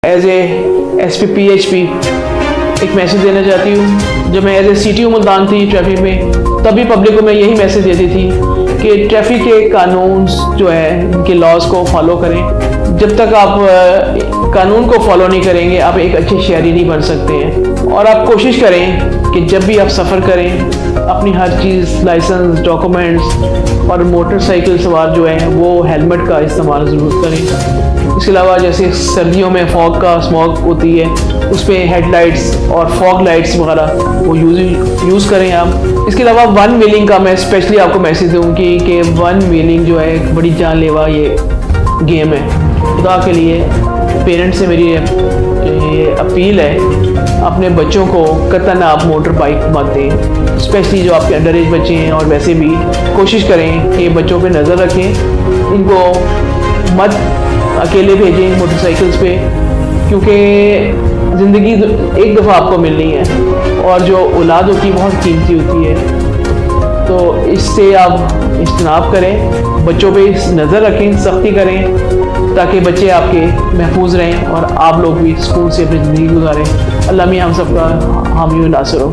As a SPPHP एक message देना चाहती हूँ। जब मैं एज ए CTO मुल्तान थी ट्रैफिक में, तभी पब्लिक को मैं यही मैसेज देती थी कि ट्रैफिक के कानून जो है, इनके लॉज को फॉलो करें। जब तक आप कानून को फॉलो नहीं करेंगे, आप एक अच्छे शहरी नहीं बन सकते हैं। और आप कोशिश करें कि जब भी आप सफ़र करें, अपनी हर चीज़, लाइसेंस, डॉक्यूमेंट्स और मोटरसाइकिल सवार जो है वो हेलमेट का इस्तेमाल ज़रूर करें। इसके अलावा जैसे सर्दियों में फॉग का स्मॉग होती है, उस पर हेडलाइट्स और फॉग लाइट्स वगैरह वो यूज़ करें आप। इसके अलावा वन व्हीलिंग का मैं स्पेशली आपको मैसेज दूँगी कि वन व्हीलिंग जो है एक बड़ी जानलेवा ये गेम है। खुदा के लिए पेरेंट्स से मेरी ये अपील है, अपने बच्चों को कतन आप मोटर बाइक मत दें, स्पेशली जो आपके अंडर एज बच्चे हैं। और वैसे भी कोशिश करें कि बच्चों पे नज़र रखें, इनको मत अकेले भेजें मोटरसाइकिल्स पे, क्योंकि ज़िंदगी एक दफ़ा आपको मिलनी है और जो औलाद होती है बहुत कीमती होती है। तो इससे आप इज्तनाब करें, बच्चों पे नज़र रखें, सख्ती करें ताकि बच्चे आपके महफूज रहें और आप लोग भी सुकून से अपनी ज़िंदगी गुजारें। अल्लाह मियां हम सबका हामी व नासिर हो।